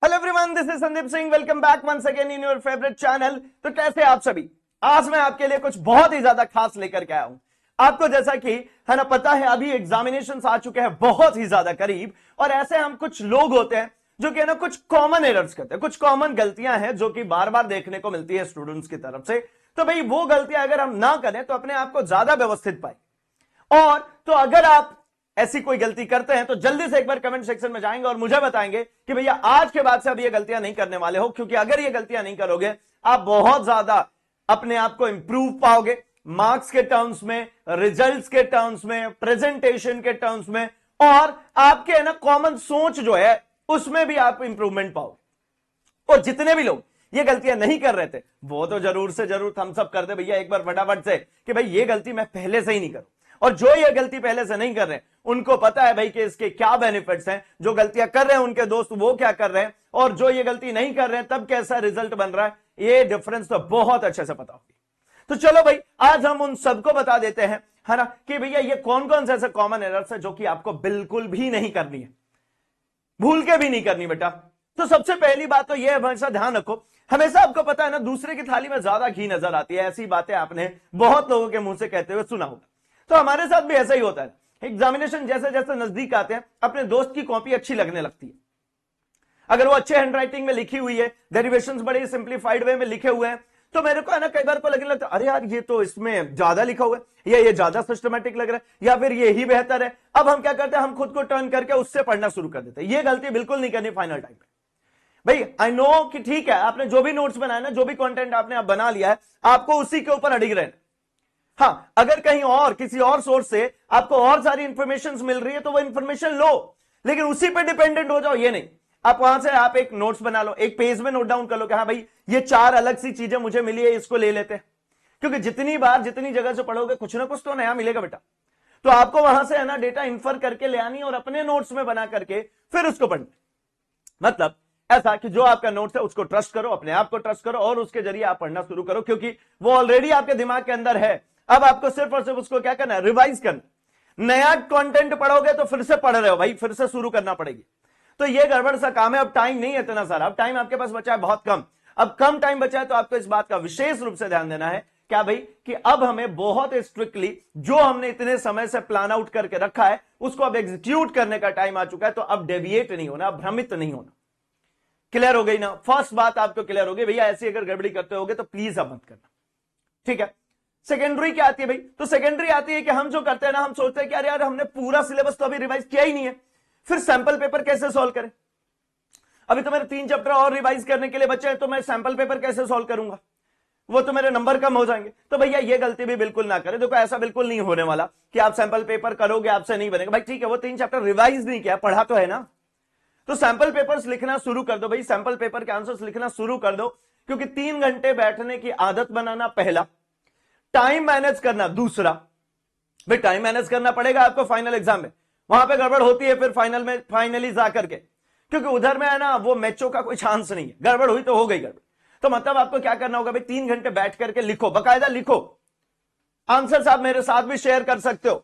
Hello everyone, this is Sandeep Singh. Welcome back once again in your favourite channel. तो कैसे आप सभी? आज मैं आपके लिए कुछ बहुत ही ज्यादा खास लेकर के आया हूं। आपको जैसा कि है ना पता है, अभी एग्जामिनेशंस आ चुके हैं बहुत ही ज्यादा करीब, और ऐसे हम कुछ लोग होते हैं जो कि है ना कुछ कॉमन एरर्स करते हैं, कुछ कॉमन गलतियां हैं जो कि बार बार देखने को मिलती है स्टूडेंट्स की तरफ से। तो भाई वो गलतियां अगर हम ना करें तो अपने आप को ज्यादा व्यवस्थित पाए। और तो अगर आप ऐसी कोई गलती करते हैं तो जल्दी से एक बार कमेंट सेक्शन में जाएंगे और मुझे बताएंगे कि भैया आज के बाद से अब ये गलतियां नहीं करने वाले हो, क्योंकि अगर ये गलतियां नहीं करोगे आप बहुत ज्यादा अपने आप को इंप्रूव पाओगे, मार्क्स के टर्म्स में, रिजल्ट्स के टर्म्स में, प्रेजेंटेशन के टर्म्स में, और आपके है ना कॉमन सोच जो है उसमें भी आप इंप्रूवमेंट पाओगे। और जितने भी लोग ये गलतियां नहीं कर रहे थे वो तो जरूर से जरूर थम्स अप कर दे भैया एक बार फटाफट से कि भाई ये गलती मैं पहले से ही नहीं करूं। और जो ये गलती पहले से नहीं कर रहे उनको पता है भाई कि इसके क्या बेनिफिट्स हैं, जो गलतियां कर रहे हैं उनके दोस्त वो क्या कर रहे हैं, और जो ये गलती नहीं कर रहे हैं तब कैसा रिजल्ट बन रहा है, ये डिफरेंस तो बहुत अच्छे से पता होगी। तो चलो भाई आज हम उन सबको बता देते हैं, है ना, कि भैया ये कौन कौन से ऐसे कॉमन एरर्स है जो कि आपको बिल्कुल भी नहीं करनी है, भूल के भी नहीं करनी बेटा। तो सबसे पहली बात तो यह हमेशा ध्यान रखो, हमेशा आपको पता है ना दूसरे की थाली में ज्यादा घी नजर आती है, ऐसी बातें आपने बहुत लोगों के मुंह से कहते हुए सुना होगा। तो हमारे साथ भी ऐसा ही होता है, एग्जामिनेशन जैसे जैसे नजदीक आते हैं अपने दोस्त की कॉपी अच्छी लगने लगती है। अगर वो अच्छे हैंडराइटिंग में लिखी हुई है, डेरिवेशंस बड़े सिंप्लीफाइड वे में लिखे हुए हैं, तो मेरे को है ना कई बार को लगने लगता है अरे यार ये तो इसमें ज्यादा लिखा हुआ है, या ये ज्यादा सिस्टमैटिक लग रहा है, या फिर ये ही बेहतर है। अब हम क्या करते हैं, हम खुद को टर्न करके उससे पढ़ना शुरू कर देते हैं। ये गलती बिल्कुल नहीं करनी फाइनल टाइम पे। भाई आई नो कि ठीक है आपने जो भी नोट्स बनाया ना, जो भी कंटेंट आपने आप बना लिया है, आपको उसी के ऊपर अडिग रहना। हाँ, अगर कहीं और किसी और सोर्स से आपको और सारी इंफॉर्मेशन मिल रही है तो वो इंफॉर्मेशन लो, लेकिन उसी पे डिपेंडेंट हो जाओ ये नहीं। आप वहां से आप एक नोट्स बना लो, एक पेज में नोट डाउन कर लो कि हाँ भाई ये 4 अलग सी चीजें मुझे मिली है, इसको ले लेते हैं। क्योंकि जितनी बार जितनी जगह से पढ़ोगे कुछ ना कुछ तो नया मिलेगा बेटा। तो आपको वहां से है ना डेटा इन्फर करके ले आनी और अपने नोट्स में बना करके फिर उसको पढ़ना। मतलब ऐसा कि जो आपका नोट्स है उसको ट्रस्ट करो, अपने आप को ट्रस्ट करो और उसके जरिए आप पढ़ना शुरू करो, क्योंकि वो ऑलरेडी आपके दिमाग के अंदर है। अब आपको सिर्फ और सिर्फ उसको क्या करना है, रिवाइज करना। नया कंटेंट पढ़ोगे तो फिर से पढ़ रहे हो भाई, फिर से शुरू करना पड़ेगी। तो ये गड़बड़ सा काम है। अब टाइम नहीं है इतना सारा, अब टाइम आपके पास बचा है बहुत कम। अब कम टाइम बचा है तो आपको इस बात का विशेष रूप से ध्यान देना है क्या भाई, कि अब हमें बहुत स्ट्रिक्टली जो हमने इतने समय से प्लान आउट करके रखा है उसको अब एग्जीक्यूट करने का टाइम आ चुका है। तो अब डेविएट नहीं होना, भ्रमित नहीं होना। क्लियर हो गई ना? फर्स्ट बात आपको क्लियर हो गई भैया, ऐसी अगर गड़बड़ी करते होगे तो प्लीज अब मत करना, ठीक है। सेकेंडरी क्या आती है भाई? तो सेकेंडरी आती है कि हम जो करते हैं ना, हम सोचते हैं कि अरे यार हमने पूरा सिलेबस तो अभी रिवाइज किया ही नहीं है, फिर सैंपल पेपर कैसे सॉल्व करें? अभी तो मेरे 3 चैप्टर और रिवाइज करने के लिए बचे हैं, तो मैं सैंपल पेपर कैसे सॉल्व करूंगा? वो तो मेरे नंबर कम हो जाएंगे। तो भैया ये गलती भी बिल्कुल ना करें। देखो ऐसा बिल्कुल नहीं होने वाला कि आप सैंपल पेपर करोगे आपसे नहीं बनेगा। भाई ठीक है, वो 3 चैप्टर रिवाइज नहीं किया, पढ़ा तो है ना। तो सैंपल पेपर्स लिखना शुरू कर दो भाई, सैंपल पेपर के आंसर्स लिखना शुरू कर दो। क्योंकि 3 घंटे बैठने की आदत बनाना पहला, टाइम मैनेज करना दूसरा। भाई टाइम मैनेज करना पड़ेगा आपको फाइनल एग्जाम में, वहां पे गड़बड़ होती है फिर फाइनल में, फाइनली जा करके, क्योंकि उधर में है ना वो मैचों का कोई चांस नहीं है। गड़बड़ हुई तो हो गई गड़बड़। तो मतलब आपको क्या करना होगा भाई, 3 घंटे बैठ करके लिखो, बकायदा लिखो। आंसर आप मेरे साथ भी शेयर कर सकते हो,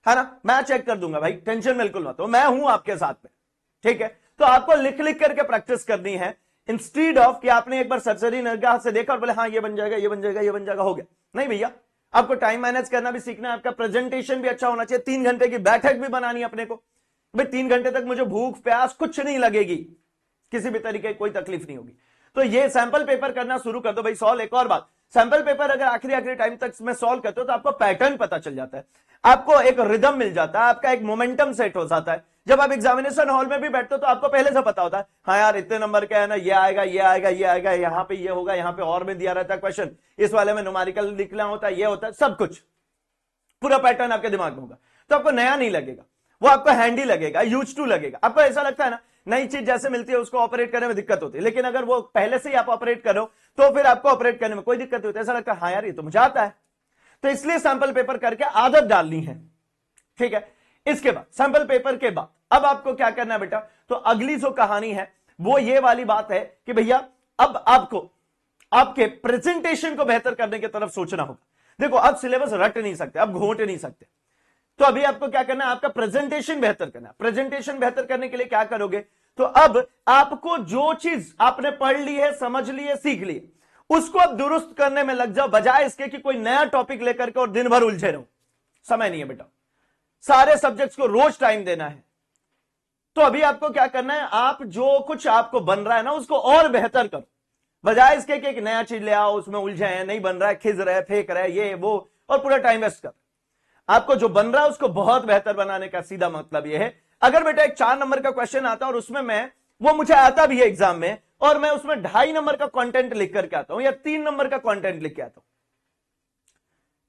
है ना, मैं चेक कर दूंगा भाई, टेंशन बिल्कुल मत हो, मैं हूं आपके साथ में, ठीक है। तो आपको लिख लिख करके प्रैक्टिस करनी है, इंस्टीड ऑफ कि आपने एक बार सरसरी निगाह से देखा और बोले हाँ ये बन जाएगा, ये बन जाएगा, ये बन जाएगा, हो गया। नहीं भैया, आपको टाइम मैनेज करना भी सीखना है, आपका प्रेजेंटेशन भी अच्छा होना चाहिए, 3 घंटे की बैठक भी बनानी है अपने को। भाई 3 घंटे तक मुझे भूख प्यास कुछ नहीं लगेगी, किसी भी तरीके की कोई तकलीफ नहीं होगी। तो ये सैंपल पेपर करना शुरू कर दो भाई। सॉल्व, एक और बात, सैंपल पेपर अगर आखिरी टाइम तक में सॉल्व करते हो तो आपको पैटर्न पता चल जाता है, आपको एक रिदम मिल जाता है, आपका एक मोमेंटम सेट हो जाता है। जब आप एग्जामिनेशन हॉल में भी बैठते हो तो आपको पहले से पता होता है, हाँ यार इतने नंबर का है ना, ये आएगा, ये आएगा, ये आएगा, यहाँ पे ये होगा, यहाँ पे और में दिया रहता है क्वेश्चन, इस वाले में न्यूमेरिकल लिखना होता है, ये होता है, सब कुछ पूरा पैटर्न आपके दिमाग में होगा। तो आपको नया नहीं लगेगा, वो आपको हैंडी लगेगा, यूज टू लगेगा। आपको ऐसा लगता है ना नई चीज जैसे मिलती है उसको ऑपरेट करने में दिक्कत होती है, लेकिन अगर वो पहले से ही आप ऑपरेट करो तो फिर आपको ऑपरेट करने में कोई दिक्कत नहीं होती, ऐसा लगता है हाँ यार ये तो मुझे आता है। तो इसलिए सैंपल पेपर करके आदत डालनी है, ठीक है। इसके बाद सैंपल पेपर के बाद अब आपको क्या करना है बेटा, तो अगली जो कहानी है वो ये वाली बात है कि भैया अब आपको आपके प्रेजेंटेशन को बेहतर करने की तरफ सोचना होगा। देखो अब सिलेबस रट नहीं सकते, अब घोट नहीं सकते, तो अभी आपको क्या करना है, आपका प्रेजेंटेशन बेहतर करना है। प्रेजेंटेशन बेहतर करने के लिए क्या करोगे, तो अब आपको जो चीज आपने पढ़ ली है, समझ ली है, सीख ली है, उसको अब दुरुस्त करने में लग जाओ, बजाय इसके कि कोई नया टॉपिक लेकर के और दिन भर उलझे रहो। समय नहीं है बेटा, सारे सब्जेक्ट्स को रोज टाइम देना है। तो अभी आपको क्या करना है, आप जो कुछ आपको बन रहा है ना उसको और बेहतर करो, बजाय इसके कि एक नया चीज ले आओ, उसमें उलझे हैं, नहीं बन रहा है, खिज रहे, फेंक रहे, ये वो, और पूरा टाइम वेस्ट कर। आपको जो बन रहा है उसको बहुत बेहतर बनाने का सीधा मतलब यह है। अगर बेटा एक 4 नंबर का क्वेश्चन आता है और उसमें वो मुझे आता भी है एग्जाम में, और मैं उसमें 2.5 नंबर का कंटेंट लिख करके आता हूं या 3 नंबर का कंटेंट लिख के आता हूं,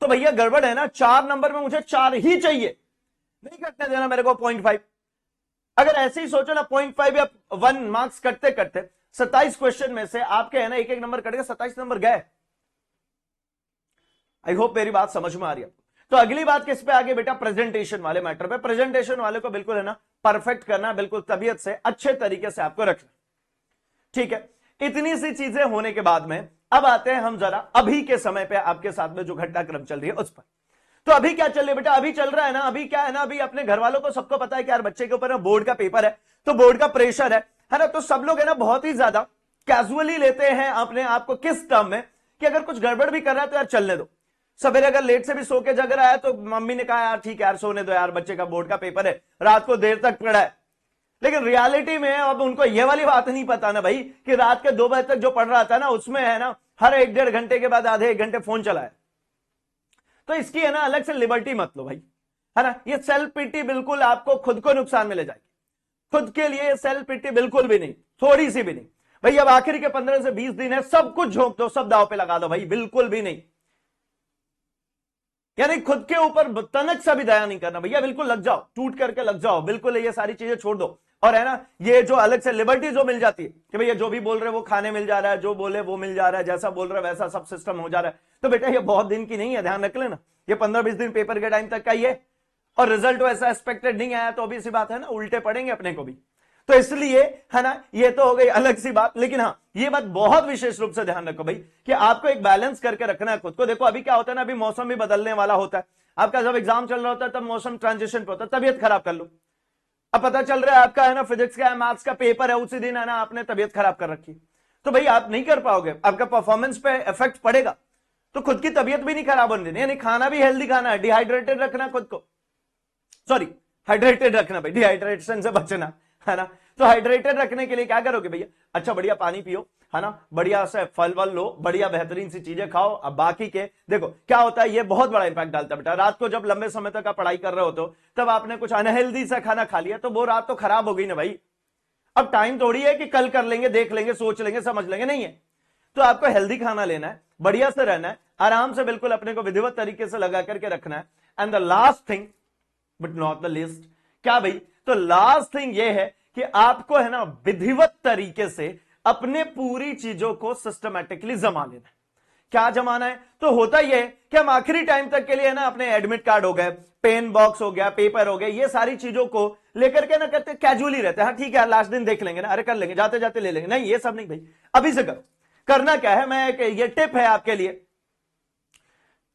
तो भैया गड़बड़ है ना। 4 नंबर में मुझे 4 ही चाहिए, नहीं कटने देना मेरे को 0.5। अगर ऐसे ही सोचो ना 0.5 या 1 मार्क्स कटते कटते 27 क्वेश्चन में से आपके है ना एक एक नंबर कट गए, 27 नंबर गए। आई होप मेरी बात समझ में आ रही है। तो अगली बात किस पे आगे बेटा, प्रेजेंटेशन वाले मैटर पे। प्रेजेंटेशन वाले को बिल्कुल है ना परफेक्ट करना, बिल्कुल तबीयत से अच्छे तरीके से आपको रखना, ठीक है। इतनी सी चीजें होने के बाद में अब आते हैं हम जरा अभी के समय पे आपके साथ में जो घटनाक्रम चल रही है उस पर। तो अभी क्या चल रहा है बेटा, अभी चल रहा है ना, अभी क्या है ना, अभी अपने घर वालों को सबको पता है कि यार बच्चे के ऊपर ना बोर्ड का पेपर है, तो बोर्ड का प्रेशर है ना। तो सब लोग है ना बहुत ही ज्यादा कैजुअली लेते हैं अपने आप को, किस टर्म में कि अगर कुछ गड़बड़ भी कर रहा है तो यार चलने दो। सवेरे अगर लेट से भी सो के जग रहा है तो मम्मी ने कहा यार ठीक है यार सोने दो यार, बच्चे का बोर्ड का पेपर है, रात को देर तक पढ़ा है। लेकिन रियलिटी में अब उनको यह वाली बात नहीं पता ना भाई कि रात के 2 बजे तक जो पढ़ रहा था ना उसमें है ना हर 1-1.5 घंटे के बाद आधे 1 घंटे फोन चलाया। तो इसकी है ना अलग से लिबर्टी मत लो भाई, है ना। ये सेल्फ पिटी बिल्कुल आपको खुद को नुकसान में ले जाएगी, खुद के लिए सेल्फ पिटी बिल्कुल भी नहीं, थोड़ी सी भी नहीं भाई। अब आखिरी के 15 से 20 दिन है, सब कुछ झोंक दो, सब दाव पे लगा दो भाई, बिल्कुल भी नहीं। यानी खुद के ऊपर तनक सा भी दया नहीं करना भैया, बिल्कुल लग जाओ, टूट करके लग जाओ, बिल्कुल ये सारी चीजें छोड़ दो। और है ना ये जो अलग से लिबर्टी जो मिल जाती है कि भैया जो भी बोल रहे वो खाने मिल जा रहा है, जो बोले वो मिल जा रहा है, जैसा बोल रहे वैसा सब सिस्टम हो जा रहा है, तो बेटा ये बहुत दिन की नहीं है, ध्यान रख लेना। ये 15-20 दिन पेपर के टाइम तक का ही है, और रिजल्ट वैसा एक्सपेक्टेड नहीं आया तो अभी सी बात है ना, उल्टे पड़ेंगे अपने को भी। तो इसलिए है ना ये तो हो गई अलग सी बात। लेकिन हाँ ये बात बहुत विशेष रूप से ध्यान रखो भाई कि आपको एक बैलेंस करके रखना है खुद को। देखो अभी क्या होता है ना, अभी मौसम भी बदलने वाला होता है, आपका जब एग्जाम चल रहा होता है तब मौसम ट्रांजिशन पे होता है, तबियत खराब कर लो। अब पता चल रहा है आपका है ना फिजिक्स का मैथ्स का पेपर है, उसी दिन है ना आपने तबियत खराब कर रखी, तो भाई आप नहीं कर पाओगे, आपका परफॉर्मेंस पे इफेक्ट पड़ेगा। तो खुद की तबियत भी नहीं खराब होने देनी, यानी खाना भी हेल्दी खाना है, डिहाइड्रेटेड रखना खुद को, सॉरी हाइड्रेटेड रखना भाई, डिहाइड्रेशन से बचना, है ना। तो हाइड्रेटेड रखने के लिए क्या करोगे भैया, अच्छा बढ़िया पानी पियो, है ना, बढ़िया से फल वल लो, बढ़िया बेहतरीन सी चीजें खाओ। अब बाकी के देखो क्या होता है, ये बहुत बड़ा इंपैक्ट डालता है बेटा। रात को जब लंबे समय तक आप पढ़ाई कर रहे होते हो तब आपने कुछ अनहेल्दी सा खाना खा लिया तो वो रात तो खराब हो गई ना भाई। अब टाइम थोड़ी है कि कल कर लेंगे, देख लेंगे, सोच लेंगे, समझ लेंगे, नहीं है। तो आपको हेल्दी खाना लेना है, बढ़िया से रहना है, आराम से बिल्कुल अपने को विधिवत तरीके से लगा करके रखना है। And the last thing but not the list, क्या भाई, तो लास्ट थिंग ये है कि आपको है ना विधिवत तरीके से अपने पूरी चीजों को सिस्टमैटिकली जमा लेना है। क्या जमाना है, तो होता यह है कि हम आखिरी टाइम तक के लिए ना अपने एडमिट कार्ड हो गए, पेन बॉक्स हो गया, पेपर हो गए, ये सारी चीजों को लेकर के ना करते कैजुअली रहते हैं, हाँ ठीक है लास्ट दिन देख लेंगे ना, अरे कर लेंगे, जाते जाते ले लेंगे, नहीं ये सब नहीं भाई, अभी से करो। करना क्या है, मैं ये टिप है आपके लिए,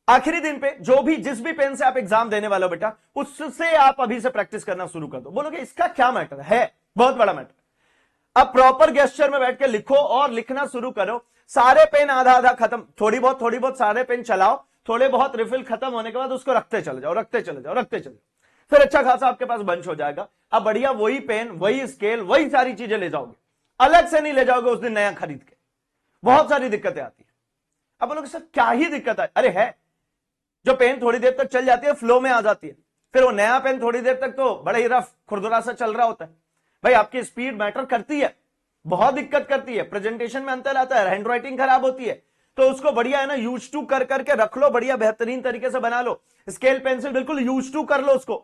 आखिरी दिन पे जो भी जिस भी पेन से आप एग्जाम देने वाले हो बेटा, उससे आप अभी से प्रैक्टिस करना शुरू कर दो। बोलोगे इसका क्या मैटर है, बहुत बड़ा मैटर। अब प्रॉपर गेस्चर में बैठ के लिखो और लिखना शुरू करो। सारे पेन आधा आधा खत्म, थोड़ी बहुत सारे पेन चलाओ, थोड़े बहुत रिफिल खत्म होने के बाद उसको रखते चले जाओ, रखते चले जाओ, रखते चले जाओ, फिर अच्छा खासा आपके पास बंच हो जाएगा। अब बढ़िया वही पेन, वही स्केल, वही सारी चीजें ले जाओगे, अलग से नहीं ले जाओगे उस दिन नया खरीद के। बहुत सारी दिक्कतें आती है। अब बोलोगे सर क्या ही दिक्कत है, अरे है, जो पेन थोड़ी देर तक चल जाती है, फ्लो में आ जाती है, फिर वो नया पेन थोड़ी देर तक तो बड़ा ही रफ खुरदुरा सा चल रहा होता है। भाई आपकी स्पीड मैटर करती है, बहुत दिक्कत करती है, प्रेजेंटेशन में अंतर आता है, हैंडराइटिंग खराब होती है, तो उसको बढ़िया है ना यूज टू कर करके रख लो, बढ़िया बेहतरीन तरीके से बना लो। स्केल पेंसिल बिल्कुल यूज टू कर लो उसको,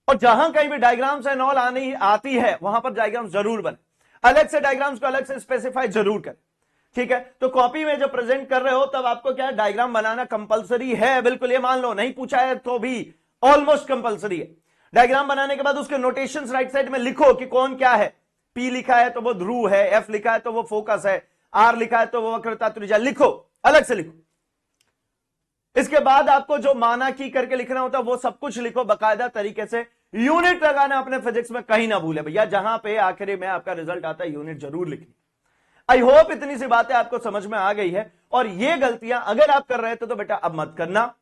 और जहां कहीं भी डायग्राम्स एंड ऑल आती है वहां पर डायग्राम्स जरूर बने, अलग से डायग्राम्स को अलग से स्पेसिफाई जरूर करें, ठीक है। तो कॉपी में जब प्रेजेंट कर रहे हो तब आपको क्या है, डायग्राम बनाना कंपलसरी है, बिल्कुल ये मान लो, नहीं पूछा है तो भी ऑलमोस्ट कंपलसरी है। डायग्राम बनाने के बाद उसके नोटेशंस राइट साइड में लिखो कि कौन क्या है, पी लिखा है तो वो ध्रुव है, एफ लिखा है तो वो फोकस है, आर लिखा है तो वो वक्रता त्रिज्या, लिखो, अलग से लिखो। इसके बाद आपको जो माना की करके लिखना होता है वो सब कुछ लिखो बकायदा तरीके से, यूनिट लगाना अपने फिजिक्स में कहीं ना भूले भैया, जहां पे आखिरी में आपका रिजल्ट आता है यूनिट जरूर लिखनी। आई होप इतनी सी बातें आपको समझ में आ गई है, और ये गलतियां अगर आप कर रहे थे तो बेटा अब मत करना,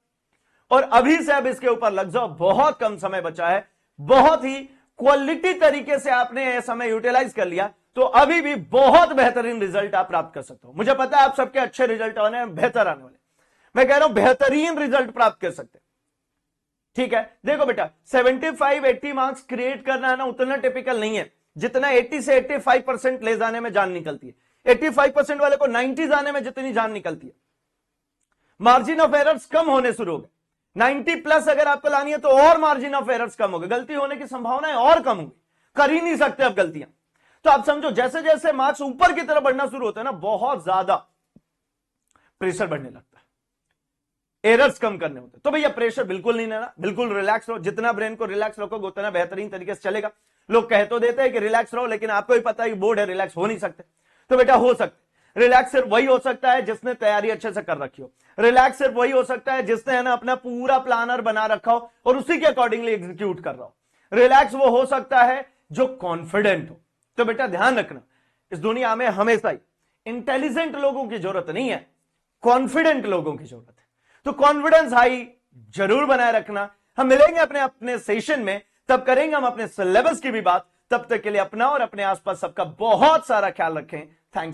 और अभी से अब इसके ऊपर लग जाओ। बहुत कम समय बचा है, बहुत ही क्वालिटी तरीके से आपने यह समय यूटिलाइज कर लिया तो अभी भी बहुत बेहतरीन रिजल्ट आप प्राप्त कर सकते हो। मुझे पता है आप सबके अच्छे रिजल्ट आने हैं, बेहतर आने वाले, मैं कह रहा हूं बेहतरीन रिजल्ट प्राप्त कर सकते हैं। ठीक है, देखो बेटा 75-80 मार्क्स क्रिएट करना है ना, उतना टिपिकल नहीं है जितना 80 से 85% ले जाने में जान निकलती है। 85% वाले को 90 जाने में जितनी जान निकलती है, मार्जिन ऑफ एरर्स कम होने शुरू हो गए। 90 प्लस अगर आपको लानी है तो और मार्जिन ऑफ एरर्स कम हो गए, गलती होने की संभावनाएं और कम होगी, कर ही नहीं सकते अब गलतियां। तो आप समझो जैसे जैसे मार्क्स ऊपर की तरफ बढ़ना शुरू होता है ना, बहुत ज्यादा प्रेशर बढ़ने लगता है, एरर्स कम करने होते हैं। तो भैया प्रेशर बिल्कुल नहीं लेना, बिल्कुल रिलैक्स रहो, जितना ब्रेन को रिलैक्स रखोगे उतना बेहतरीन तरीके से चलेगा। लोग कह तो देते हैं कि रिलैक्स रहो, लेकिन आपको भी पता है कि बोर्ड है, रिलैक्स हो नहीं सकते। तो बेटा हो सकते, रिलैक्स सिर्फ वही हो सकता है जिसने तैयारी अच्छे से कर रखी हो। रिलैक्स सिर्फ वही हो सकता है जिसने है ना अपना पूरा प्लानर बना रखा हो और उसी के अकॉर्डिंगली एग्जीक्यूट कर रहा हो। रिलैक्स वो हो सकता है जो कॉन्फिडेंट हो। तो बेटा ध्यान रखना, इस दुनिया में हमेशा ही इंटेलिजेंट लोगों की जरूरत नहीं है, कॉन्फिडेंट लोगों की जरूरत है। तो कॉन्फिडेंस हाई जरूर बनाए रखना। हम मिलेंगे अपने अपने सेशन में, तब करेंगे हम अपने सिलेबस की भी बात। तब तक के लिए अपना और अपने आसपास सबका बहुत सारा ख्याल रखें। थैंक्स।